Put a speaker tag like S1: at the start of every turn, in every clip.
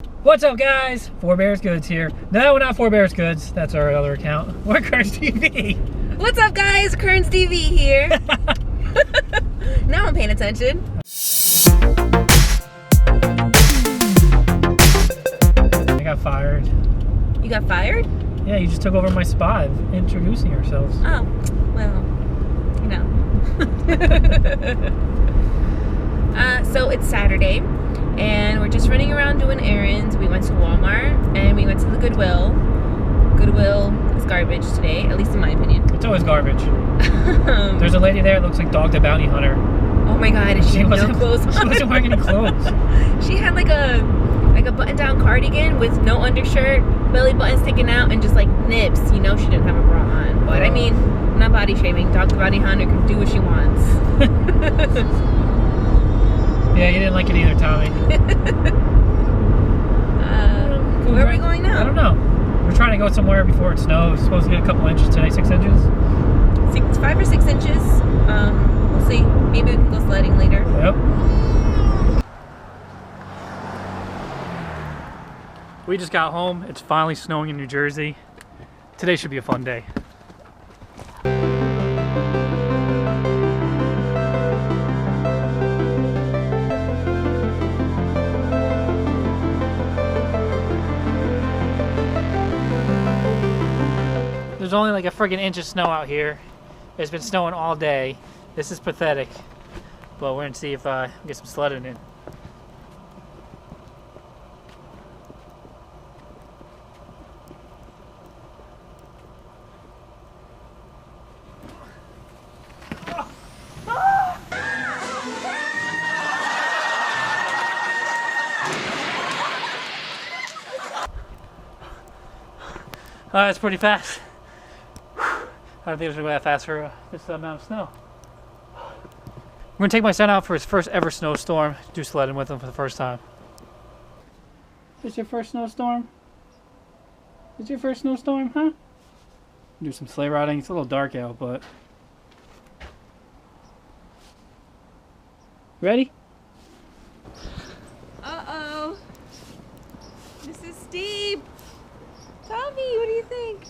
S1: What's up, guys? Four Bears Goods here. No, we're not Four Bears Goods. That's our other account. We're Kearns TV.
S2: What's up, guys? Kearns TV here. Now I'm paying attention.
S1: I got fired.
S2: You got fired?
S1: Yeah, you just took over my spot of introducing ourselves.
S2: Oh, well, you know. So it's Saturday, and we're just running around doing errands. We went to Walmart, and we went to the Goodwill. Goodwill is garbage today, at least in my opinion.
S1: It's always garbage. There's a lady there that looks like Dog the Bounty Hunter.
S2: Oh my god, she had no clothes on.
S1: She wasn't wearing any clothes.
S2: She had like a button-down cardigan with no undershirt, belly button sticking out, and just like nips. You know she didn't have a bra on. But I mean, I'm not body shaming. Dog the Bounty Hunter can do what she wants.
S1: Yeah, you didn't like it either, Tommy.
S2: Where are we going now?
S1: I don't know. We're trying to go somewhere before it snows. It's supposed to get a couple inches today, 6 inches.
S2: 5 or 6 inches. We'll see. Maybe we can go sledding later.
S1: Yep. We just got home. It's finally snowing in New Jersey. Today should be a fun day. There's only like a friggin' inch of snow out here. It's been snowing all day. This is pathetic. But we're gonna see if we get some sledding in. That's pretty fast. I don't think it was going to go that fast for this amount of snow. We're going to take my son out for his first ever snowstorm. Do sledding with him for the first time. Is this your first snowstorm? Is this your first snowstorm, huh? Do some sleigh riding. It's a little dark out, but... Ready?
S2: Uh-oh. This is steep. Tommy, what do you think?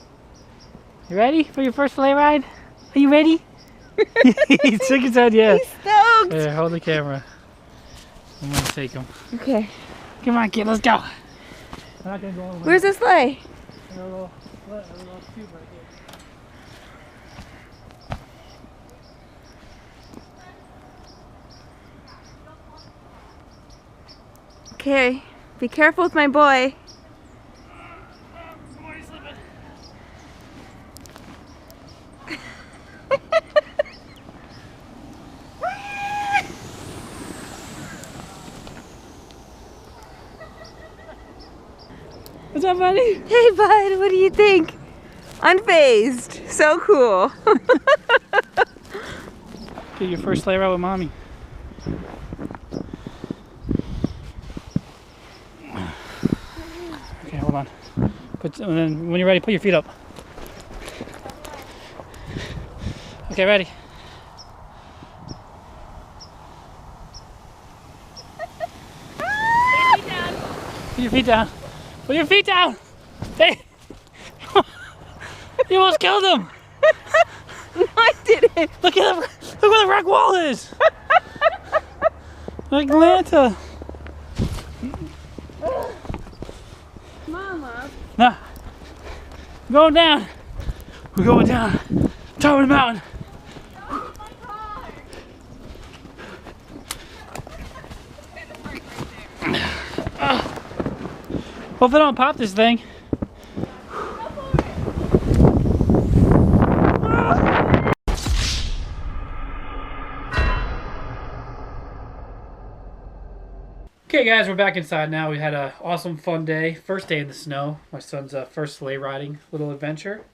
S1: You ready for your first sleigh ride? Are you ready? He's shaking his head, yeah.
S2: He's stoked.
S1: Here, hold the camera. I'm gonna take him.
S2: Okay.
S1: Come on, kid, let's go. I'm not gonna go all the way.
S2: Where's the sleigh?
S1: There's a little tube right here.
S2: Okay. Be careful with my boy.
S1: Somebody's slipping. What's up, buddy?
S2: Hey, bud. What do you think? Unfazed. So cool.
S1: Get your first sleigh ride with mommy. Okay, hold on. And then when you're ready, put your feet up. Okay, ready? Put your feet down. Put your feet down. Hey. You almost killed him.
S2: No, I didn't.
S1: Look where the wreck wall is. Like Atlanta.
S2: Mama.
S1: No. We're going down. We're going down. Top of the mountain. Hope I don't pop this thing. Okay guys, we're back inside now. We had an awesome fun day. First day in the snow. My son's first sleigh riding little adventure.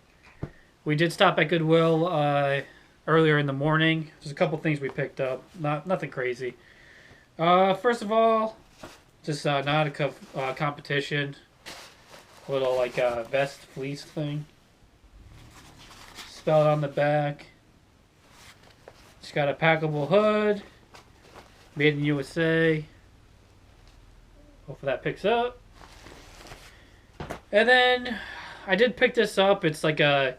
S1: We did stop at Goodwill earlier in the morning. There's a couple things we picked up. Nothing crazy. First of all, just not a competition. A little like vest fleece thing. Spelled on the back. It's got a packable hood. Made in USA. Hopefully that picks up. And then I did pick this up. It's a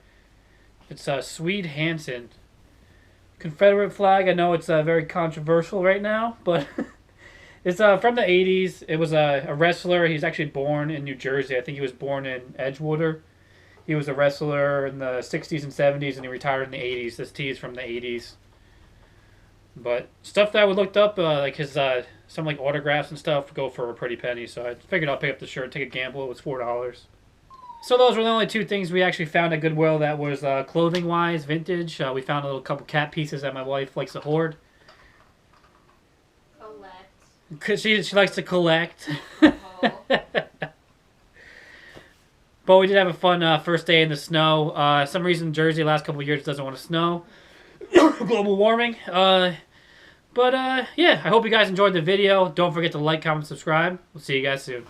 S1: Swede Hansen Confederate flag. I know it's very controversial right now, but it's from the 80s. It was a wrestler. He's actually born in New Jersey. I think he was born in Edgewater. He was a wrestler in the 60s and 70s, and he retired in the 80s. This tee is from the 80s. But stuff that I looked up, like his some like autographs and stuff, go for a pretty penny. So I figured I'll pick up the shirt, take a gamble. It was $4. So those were the only two things we actually found at Goodwill that was clothing-wise, vintage. We found a little couple cat pieces that my wife likes to hoard.
S2: Collect.
S1: Cause she likes to collect.
S2: Oh.
S1: But we did have a fun first day in the snow. Some reason Jersey the last couple of years doesn't want to snow. Global warming. Yeah, I hope you guys enjoyed the video. Don't forget to like, comment, subscribe. We'll see you guys soon.